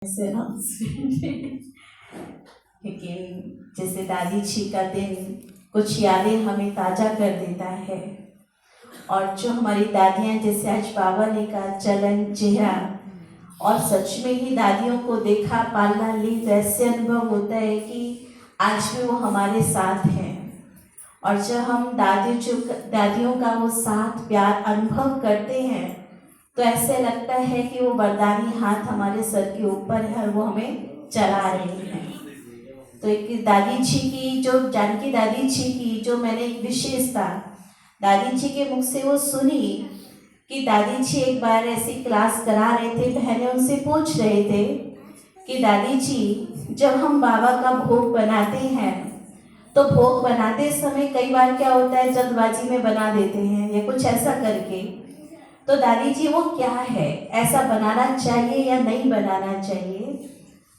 ऐसे हम लेकिन जैसे दादी जी का दिन कुछ यादें हमें ताज़ा कर देता है। और जो हमारी दादियाँ जैसे आज बाबा ने का चलन चेहरा, और सच में ही दादियों को देखा पालना ली तो ऐसे अनुभव होता है कि आज भी वो हमारे साथ हैं। और जब हम दादियों का वो साथ प्यार अनुभव करते हैं तो ऐसे लगता है कि वो वरदानी हाथ हमारे सर के ऊपर है और वो हमें चला रही है। तो एक दादी जी की, जो जानकी दादी जी की, जो मैंने एक विशेषता दादी जी के मुख से वो सुनी कि दादी जी एक बार ऐसी क्लास करा रहे थे, बहनें उनसे पूछ रहे थे कि दादी जी जब हम बाबा का भोग बनाते हैं तो भोग बनाते समय कई बार क्या होता है, जल्दबाजी में बना देते हैं या कुछ ऐसा करके, तो दादी जी वो क्या है, ऐसा बनाना चाहिए या नहीं बनाना चाहिए?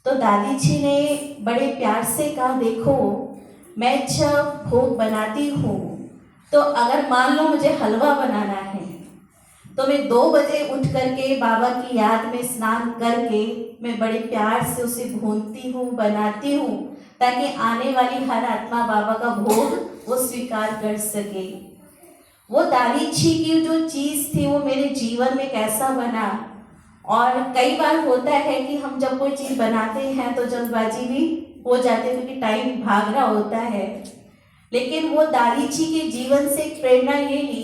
तो दादी जी ने बड़े प्यार से कहा, देखो मैं जब भोग बनाती हूँ तो अगर मान लो मुझे हलवा बनाना है तो मैं 2 बजे उठ करके बाबा की याद में स्नान करके मैं बड़े प्यार से उसे भूनती हूँ, बनाती हूँ, ताकि आने वाली हर आत्मा बाबा का भोग वो स्वीकार कर सके। वो दादी जी की जो चीज़ थी वो मेरे जीवन में कैसा बना। और कई बार होता है कि हम जब कोई चीज़ बनाते हैं तो जल्दबाजी भी हो जाती है क्योंकि टाइम भाग रहा होता है, लेकिन वो दादी जी के जीवन से प्रेरणा ये ली,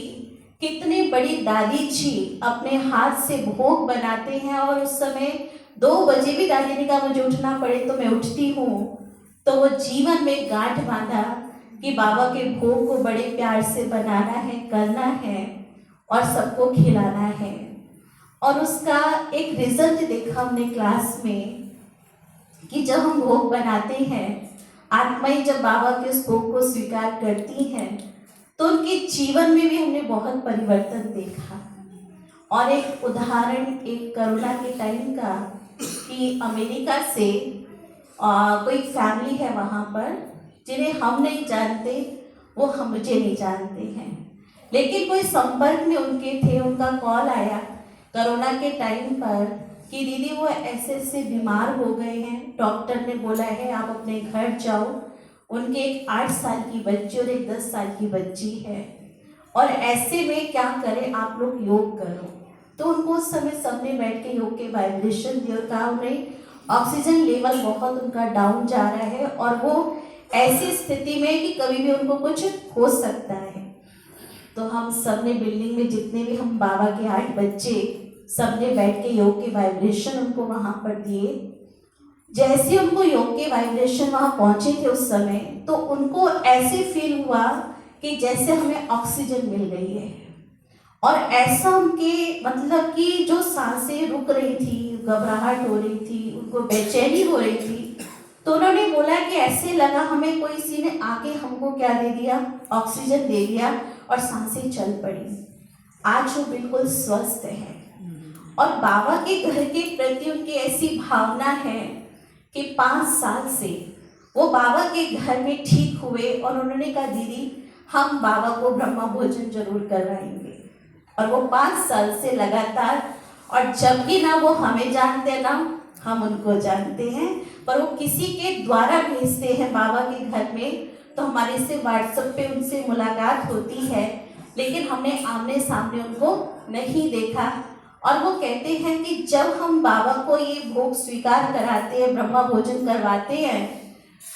कितनी बड़ी दादी जी अपने हाथ से भोग बनाते हैं और उस समय 2 बजे भी दादी ने कहा मुझे उठना पड़े तो मैं उठती हूँ। तो वो जीवन में गांठ बांधा कि बाबा के भोग को बड़े प्यार से बनाना है, करना है और सबको खिलाना है। और उसका एक रिजल्ट देखा हमने क्लास में कि जब हम भोग बनाते हैं, आत्माएं जब बाबा के उस भोग को स्वीकार करती हैं तो उनके जीवन में भी हमने बहुत परिवर्तन देखा। और एक उदाहरण एक कोरोना के टाइम का कि अमेरिका से कोई फैमिली है वहाँ पर जिन्हें हम नहीं जानते, वो हम मुझे नहीं जानते हैं, लेकिन कोई संपर्क में उनके थे। उनका कॉल आया कोरोना के टाइम पर कि दीदी वो ऐसे ऐसे बीमार हो गए हैं, डॉक्टर ने बोला है आप अपने घर जाओ। उनके एक 8 साल की बच्ची और एक 10 साल की बच्ची है, और ऐसे में क्या करें, आप लोग योग करो। तो उनको उस समय सबने बैठ के योग के वाइब्रेशन दिए और कहा उन्हें ऑक्सीजन लेवल बहुत उनका डाउन जा रहा है और वो ऐसी स्थिति में कि कभी भी उनको कुछ हो सकता है। तो हम सब ने बिल्डिंग में जितने भी हम बाबा के 8 बच्चे सबने बैठ के योग के वाइब्रेशन उनको वहाँ पर दिए। जैसे उनको योग के वाइब्रेशन वहाँ पहुँचे थे उस समय, तो उनको ऐसे फील हुआ कि जैसे हमें ऑक्सीजन मिल गई है। और ऐसा उनके मतलब कि जो सांसें रुक रही थी, घबराहट हो रही थी, उनको बेचैनी हो रही थी, तो उन्होंने बोला कि ऐसे लगा हमें कोई किसी ने आके हमको क्या दे दिया, ऑक्सीजन दे दिया और सांसें चल पड़ी। आज वो बिल्कुल स्वस्थ है और बाबा के घर के प्रति उनकी ऐसी भावना है कि 5 साल से वो बाबा के घर में ठीक हुए और उन्होंने कहा दीदी हम बाबा को ब्रह्मा भोजन जरूर करवाएंगे। और वो 5 साल से लगातार, और जब भी ना वो हमें जानते ना हम उनको जानते हैं, पर वो किसी के द्वारा भेजते हैं बाबा के घर में, तो हमारे से व्हाट्सएप पे उनसे मुलाकात होती है, लेकिन हमने आमने सामने उनको नहीं देखा। और वो कहते हैं कि जब हम बाबा को ये भोग स्वीकार कराते हैं, ब्रह्मा भोजन करवाते हैं,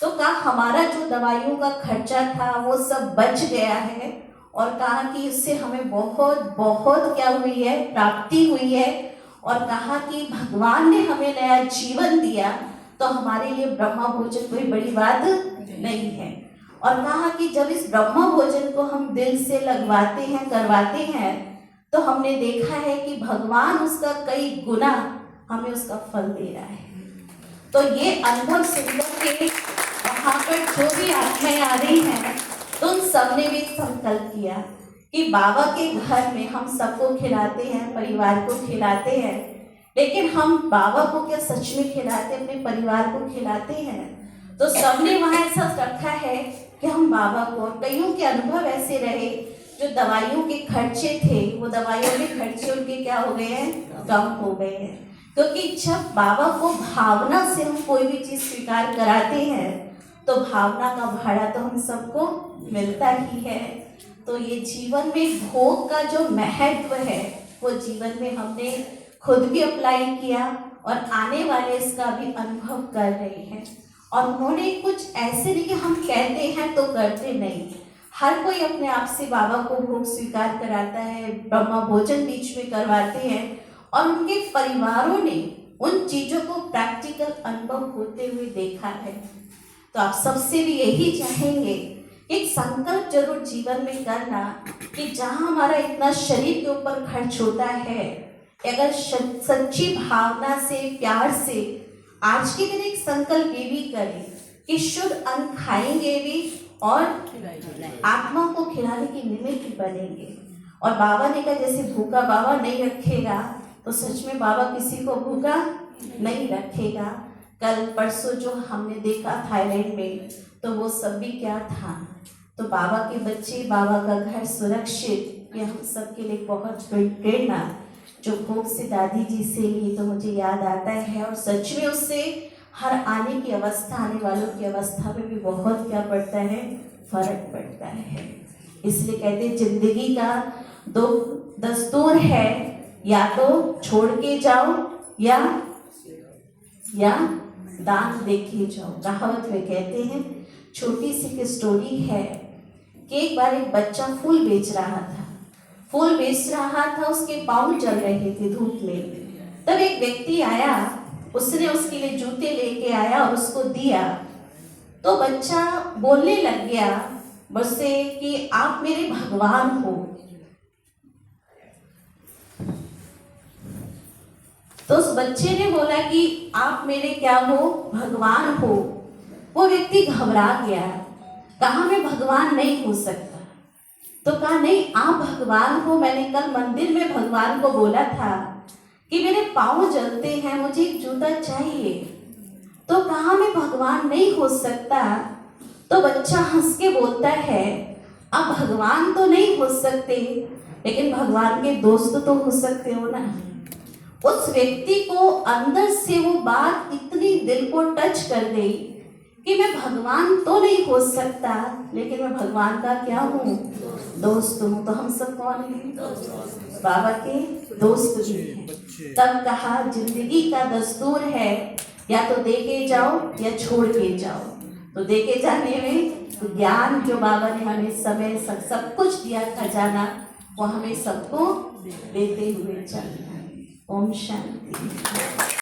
तो कहा हमारा जो दवाइयों का खर्चा था वो सब बच गया है, और कहा कि इससे हमें बहुत बहुत क्या हुई है, प्राप्ति हुई है। और कहा कि भगवान ने हमें नया जीवन दिया, तो हमारे लिए ब्रह्मा भोजन कोई बड़ी बात नहीं है। और कहा कि जब इस ब्रह्मा भोजन को हम दिल से लगवाते हैं, करवाते हैं, तो हमने देखा है कि भगवान उसका कई गुना हमें उसका फल दे रहा है। तो ये अनुभव सुनकर के वहाँ पर जो भी आत्माएं आ रही हैं, तो उन सब ने भी संकल्प किया कि बाबा के घर में हम सबको खिलाते हैं, परिवार को खिलाते हैं, लेकिन हम बाबा को क्या सच में खिलाते, अपने परिवार को खिलाते हैं? तो सबने वहाँ ऐसा रखा है कि हम बाबा को, कईयों के अनुभव ऐसे रहे जो दवाइयों के खर्चे थे, वो दवाइयों के खर्चे उनके क्या हो गए हैं, कम हो गए हैं। क्योंकि जब बाबा को भावना से हम कोई भी चीज स्वीकार कराते हैं तो भावना का भाड़ा तो हम सबको मिलता ही है। तो ये जीवन में भोग का जो महत्व है वो जीवन में हमने खुद भी अप्लाई किया और आने वाले इसका भी अनुभव कर रहे हैं। और उन्होंने कुछ ऐसे नहीं कि हम कहते हैं तो करते नहीं, हर कोई अपने आप से बाबा को भोग स्वीकार कराता है, ब्रह्मा भोजन बीच में करवाते हैं और उनके परिवारों ने उन चीजों को प्रैक्टिकल अनुभव होते हुए देखा है। तो आप सबसे भी यही चाहेंगे, एक संकल्प जरूर जीवन में करना कि जहाँ हमारा इतना शरीर के ऊपर खर्च होता है, अगर सच्ची भावना से प्यार से आज के दिन एक संकल्प ये भी करें कि शुद्ध अन्न खाएंगे भी और आत्मा को खिलाने की निमित्त बनेंगे। और बाबा ने कहा जैसे भूखा बाबा नहीं रखेगा तो सच में बाबा किसी को भूखा नहीं रखेगा। कल परसों जो हमने देखा थाईलैंड में, तो वो सब भी क्या था, तो बाबा के बच्चे, बाबा का घर सुरक्षित, ये हम सब के लिए बहुत बड़ी प्रेरणा जो भोग से दादी जी से ली तो मुझे याद आता है। और सच में उससे हर आने की अवस्था, आने वालों की अवस्था में भी बहुत क्या पड़ता है, फर्क पड़ता है। इसलिए कहते हैं जिंदगी का दो दस्तूर है, या तो छोड़ के जाओ या दान देके जाओ। कहावत में कहते हैं, छोटी सी की स्टोरी है कि एक बार एक बच्चा फूल बेच रहा था, उसके पाँव जल रहे थे धूप में। तब एक व्यक्ति आया, उसने उसके लिए जूते लेके आया और उसको दिया। तो बच्चा बोलने लग गया मुझसे कि आप मेरे भगवान हो। तो उस बच्चे ने बोला कि आप मेरे क्या हो, भगवान हो। वो व्यक्ति घबरा गया, कहा मैं भगवान नहीं हो सकता। तो कहा नहीं आप भगवान हो, मैंने कल मंदिर में भगवान को बोला था कि मेरे पाँव जलते हैं, मुझे एक जूता चाहिए। तो कहा मैं भगवान नहीं हो सकता। तो बच्चा हंस के बोलता है, आप भगवान तो नहीं हो सकते लेकिन भगवान के दोस्त तो हो सकते हो ना। उस व्यक्ति को अंदर से वो बात इतनी दिल को टच कर गई कि मैं भगवान तो नहीं हो सकता लेकिन मैं भगवान का क्या हूँ, दोस्त हूँ। तो हम सब कौन हैं, बाबा के दोस्त भी हैं। तब कहा जिंदगी का दस्तूर है, या तो दे के जाओ या छोड़ के जाओ। तो दे के जाने में ज्ञान जो बाबा ने हमें समय सब कुछ दिया, खजाना, वो हमें सबको देते हुए चलना है। ओम शांति।